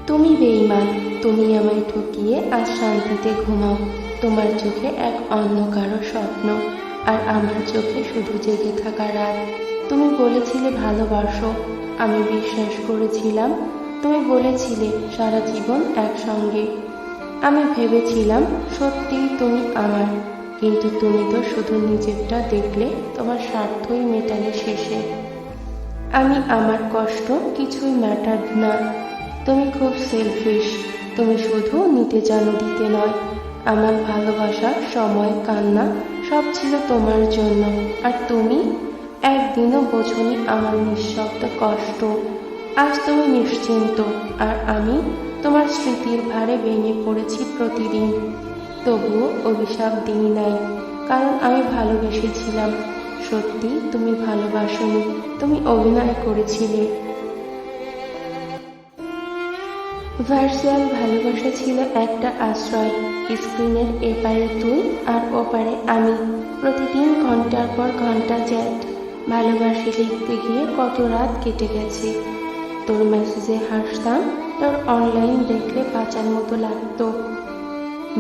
তুমি বেঈমান, তুমি আমায় ঠকিয়ে আজ শান্তিতে ঘুমাও। তোমার চোখে এক অন্য কারো স্বপ্ন, আর আমার চোখে শুধু জেগে থাকা রাত। তুমি বলেছিলে ভালোবাসো, আমি বিশ্বাস করেছিলাম। তুমি বলেছিলে সারা জীবন একসঙ্গে। আমি ভেবেছিলাম সত্যিই তুমি আমার, কিন্তু তুমি তো শুধু নিজেরটা দেখলে, তোমার স্বার্থই মেটালে শেষে। আমি আমার কষ্ট কিছুই ম্যাটার না। তুমি খুব সেলফিশ, তুমি শুধু নিতে জানো, দিতে নয়। আমার ভালোবাসা, সময়, কান্না সব ছিল তোমার জন্য, আর তুমি একদিনও বোঝনি আমার নিঃশব্দ কষ্ট। আজ তুমি নিশ্চিন্ত, আর আমি তোমার স্মৃতির ভারে ভেঙে পড়েছি প্রতিদিন। তবুও অভিশাপ দিই নাই, কারণ আমি ভালোবেসেছিলাম। সত্যি তুমি ভালোবাসোনি, তুমি অভিনয় করেছিলে। ভার্চুয়াল ভালোবাসা ছিল একটা আশ্রয়। স্ক্রিনের এপারে তুই আর ওপারে আমি। প্রতিদিন ঘন্টার পর ঘন্টা চ্যাট। ভালোবাসি লিখতে গিয়ে কত রাত কেটে গেছে। তোর মেসেজে হাসতাম, তোর অনলাইন দেখলে বাঁচার মতো লাগতো।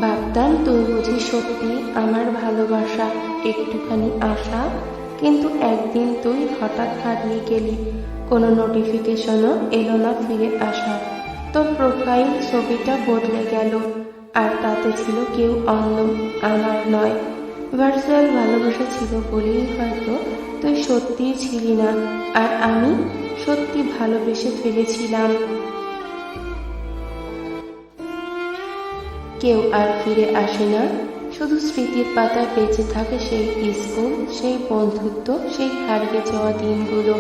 ভাবতাম তুই বুঝি সত্যি আমার ভালোবাসা, একটুখানি আশা। কিন্তু একদিন তুই হঠাৎ হারিয়ে গেলি, কোনো নোটিফিকেশনও এলো না ফিরে আসা। তোর প্রোফাইল ছবিটা বদলে গেল, আর তাতে ছিল কেউ অন্য, আমার নয়। ভার্চুয়াল ভালোবাসা ছিল বলেই হয়তো তুই সত্যিই ছিলি না, আর আমি সত্যি ভালোবেসে ফেলেছিলাম। কেউ আর ফিরে আসে না, শুধু স্মৃতির পাতায় বেঁচে থাকে সেই স্কুল, সেই বন্ধুত্ব, সেই হারিয়ে যাওয়া দিনগুলো।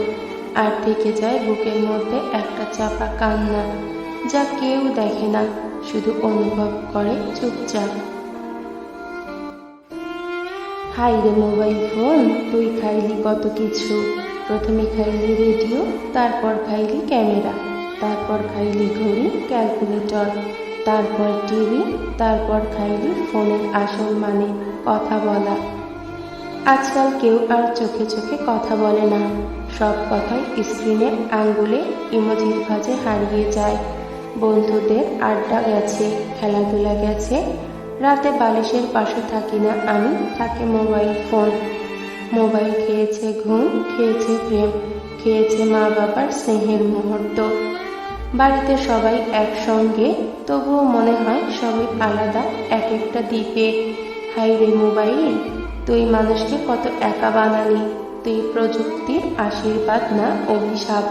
আর থেকে যায় বুকের মধ্যে একটা চাপা কান্না, যা কেউ দেখে না, শুধু অনুভব করে চুপচাপ। হাই রে মোবাইল ফোন, তুই খাইলি কত কিছু। প্রথমে খাইলি রেডিও, তারপর খাইলি ক্যামেরা, তারপর খাইলি ঘড়ি, ক্যালকুলেটর, তারপর টিভি, তারপর খাইলি ফোনের আসল মানে কথা বলা। আজকাল কেউ আর চোখে চোখে কথা বলে না, সব কথাই স্ক্রিনে আঙ্গুলে ইমোজির ভাঁজে হারিয়ে যায়। বন্ধুদের আড্ডা গেছে, খেলাধুলা গেছে, রাতে বালিশের পাশে থাকি না আমি, থাকে মোবাইল ফোন। মোবাইল খেয়েছে ঘুম, খেয়েছে প্রেম, খেয়েছে মা বাবার স্নেহের মুহূর্ত। বাড়িতে সবাই একসঙ্গে, তবুও মনে হয় সবাই আলাদা, এক একটা দ্বীপে। হাই রে মোবাইল, তুই মানুষকে কত একা বানালি। তুই প্রযুক্তির আশীর্বাদ না অভিশাপ,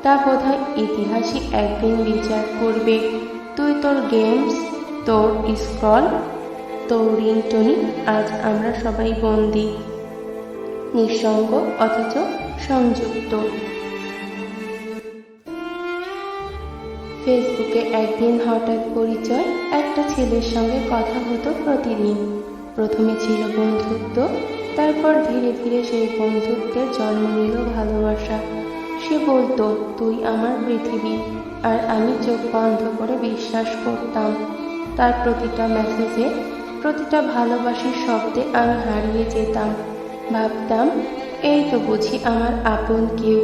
তা বোধহয় ইতিহাসই একদিন বিচার করবে। তুই তোর গেমস, তোর স্ক্রল, তোর রিংটনি, আজ আমরা সবাই বন্দী, নিঃসঙ্গ অথচ সংযুক্ত। ফেসবুকে একদিন হঠাৎ পরিচয়, একটা ছেলের সঙ্গে কথা হতো প্রতিদিন। প্রথমে ছিল বন্ধুত্ব, তারপর ধীরে ধীরে সেই বন্ধুত্বের জন্ম নিল ভালোবাসা। সে বলতো তুই আমার পৃথিবী, আর আমি চোখ বন্ধ করে বিশ্বাস করতাম। তার প্রতিটা মেসেজে, প্রতিটা ভালোবাসার শব্দে আমি হারিয়ে যেতাম। ভাবতাম এই তো বুঝি আমার আপন কেউ,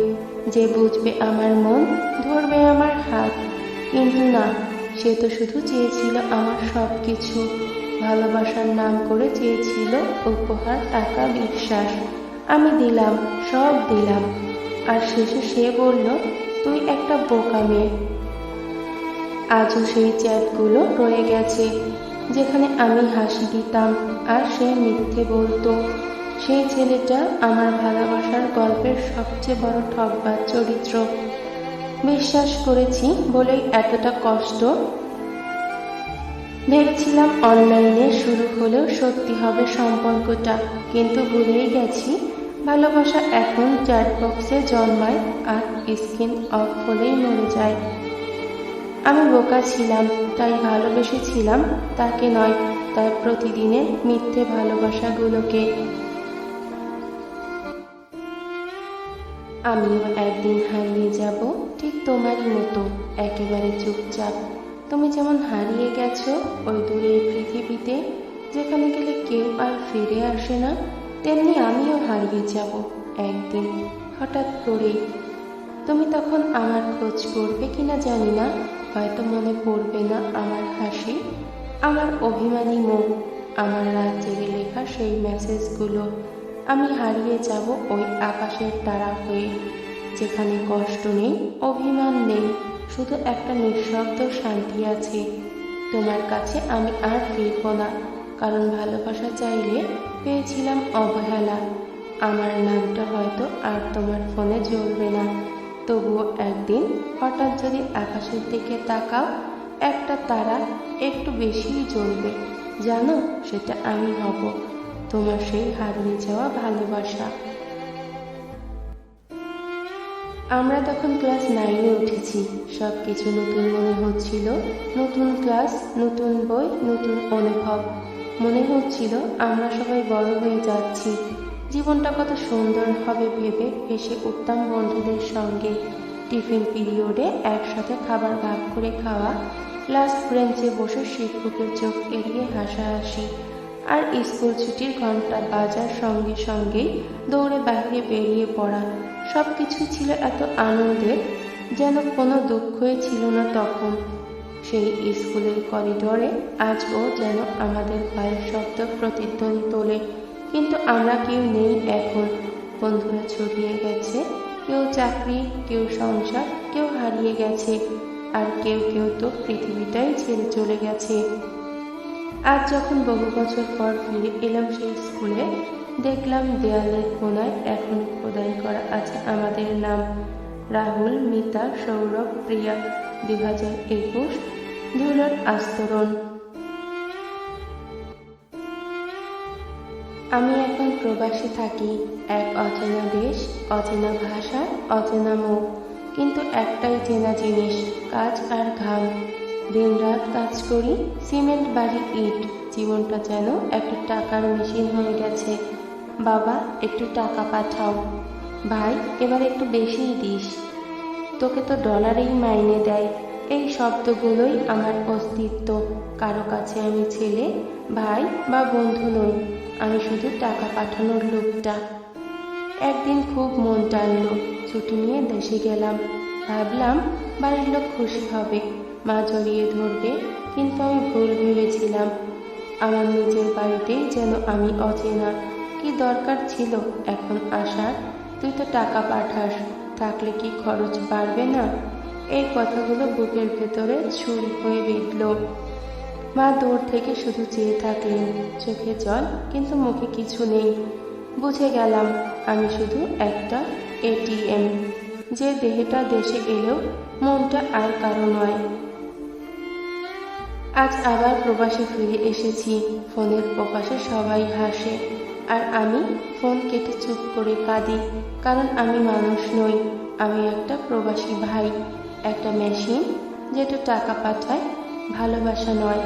যে বুঝবে আমার মন, ধরবে আমার হাত। কিন্তু না, সে তো শুধু চেয়েছিল আমার সব কিছু। ভালোবাসার নাম করে চেয়েছিল উপহার, টাকা, বিশ্বাস। আমি দিলাম, সব দিলাম, আর শেষে সে বলল তুই একটা বোকা মেয়ে। আজও সেই চ্যাটগুলো রয়ে গেছে, যেখানে আমি হাসি দিতাম আর সে মিথ্যে বলতো। সেই ছেলেটা আমার ভালোবাসার গল্পের সবচেয়ে বড় ঠকবাজ চরিত্র। বিশ্বাস করেছি বলেই এতটা কষ্ট। ভেবেছিলাম অনলাইনে শুরু হলেও সত্যি হবে সম্পর্কটা, কিন্তু ভুলেই গেছি ভালোবাসা এখন চ্যাট বক্সে জন্মায় আর স্ক্রিন অফ হলেই মরে যায়। আমি বোকা ছিলাম, তাই ভালোবেসেছিলাম তাকে নয়, তার প্রতিদিনের মিথ্যে ভালোবাসাগুলোকে। আমিও একদিন হারিয়ে যাব, ঠিক তোমারই মতো, একেবারে চুপচাপ। তুমি যেমন হারিয়ে গেছো ওই দূরের পৃথিবীতে, যেখানে গেলে কেউ আর ফিরে আসে না, তেমনি আমিও হারিয়ে যাব একদিন, হঠাৎ করেই। তুমি তখন আমার খোঁজ করবে কিনা জানি না, হয়তো মনে পড়বে না আমার হাসি, আমার অভিমানী মুখ, আমার রাত জেগে লেখা সেই মেসেজগুলো। আমি হারিয়ে যাব ওই আকাশের তারা হয়ে, যেখানে কষ্ট নেই, অভিমান নেই, শুধু একটা নিঃশব্দ শান্তি আছে। তোমার কাছে আমি আর ফিরব না, কারণ ভালোবাসা চাইলে পেয়েছিলাম অবহেলা। আমার নামটা হয়তো আর তোমার ফোনে জ্বলবে না, তবুও একদিন হঠাৎ যদি আকাশের দিকে তাকাও, একটা তারা একটু বেশিই জ্বলবে। জানো, সেটা আমি হব, তোমার সেই হারিয়ে যাওয়া ভালোবাসা। আমরা তখন ক্লাস 9-এ উঠেছি। সব কিছু নতুন মনে হচ্ছিল, নতুন ক্লাস, নতুন বই, নতুন অনুভব। মনে হচ্ছিল আমরা সবাই বড় হয়ে যাচ্ছি। জীবনটা কত সুন্দর হবে ভেবে হেসে উঠতাম বন্ধুদের সঙ্গে। টিফিন পিরিয়ডে একসাথে খাবার ভাগ করে খাওয়া, লাস্ট বেঞ্চে বসে শিক্ষকের চোখ এড়িয়ে হাসাহাসি, আর স্কুল ছুটির ঘন্টা বাজার সঙ্গে সঙ্গেই দৌড়ে বাইরে বেরিয়ে পড়া। সব কিছুই ছিল এত আনন্দের, যেন কোনো দুঃখই ছিল না তখন। সেই স্কুলের করিডোরে আজও যেন আমাদের পায়ের শব্দ প্রতিধ্বনি তোলে, কিন্তু আমরা কেউ নেই এখন। বন্ধুরা ছড়িয়ে গেছে, কেউ চাকরি, কেউ সংসার, কেউ হারিয়ে গেছে, আর কেউ কেউ তো পৃথিবীটাই ছেড়ে চলে গেছে। আজ যখন বহু বছর পর ফিরে এলাম সেই স্কুলে, দেখলাম দেয়ালের কোনায় এখনো খোদাই করা আছে আমাদের নাম। রাহুল, মিতা, সৌরভ, প্রিয়া, 2021, ধুলোর আস্তরণ। আমি এখন প্রবাসে থাকি, এক অচেনা দেশ, অচেনা ভাষা, অচেনা মুখ, কিন্তু একটাই চেনা জিনিস, কাজ আর ঘাম। দিনরাত কাজ করি, সিমেন্ট বাড়ি ইট, জীবনটা যেন একটা টাকার মেশিন হয়ে গেছে। বাবা, একটু টাকা পাঠাও। ভাই, এবার একটু বেশিই দিস, তোকে তো ডলারেই মাইনে দেয়। এই শব্দগুলোই আমার অস্তিত্ব। কারো কাছে আমি ছেলে, ভাই বা বন্ধু নই, আমি শুধু টাকা পাঠানোর লোকটা। একদিন খুব মন টানলো, ছুটি নিয়ে দেশে গেলাম। ভাবলাম বাড়ির লোক খুশি হবে, মা জড়িয়ে ধরবে, কিন্তু আমি ভুল ভেবেছিলাম। আমার নিজের বাড়িতেই যেন আমি অচেনা। কি দরকার ছিল এখন আসার? তুই তো টাকা পাঠাস, থাকলে কি খরচ বাড়বে না? এই কথাগুলো বুকের ভেতরে ছুরি হয়ে বিঁধল। মা দূর থেকে শুধু চেয়ে থাকলেন, চোখে জল, কিন্তু মুখে কিছু নেই। বুঝে গেলাম আমি শুধু একটা এটিএম, যে দেহটা দেশে এলেও মনটা আর কারো নয়। আজ আবার প্রবাসে ফিরে এসেছি। ফোনের ওপাশে সবাই হাসে, আর আমি ফোন কেটে চুপ করে কাঁদি, কারণ আমি মানুষ নই, আমি একটা প্রবাসী ভাই, একটা মেশিন যেটা টাকা পাঠায়, ভালোবাসা নয়।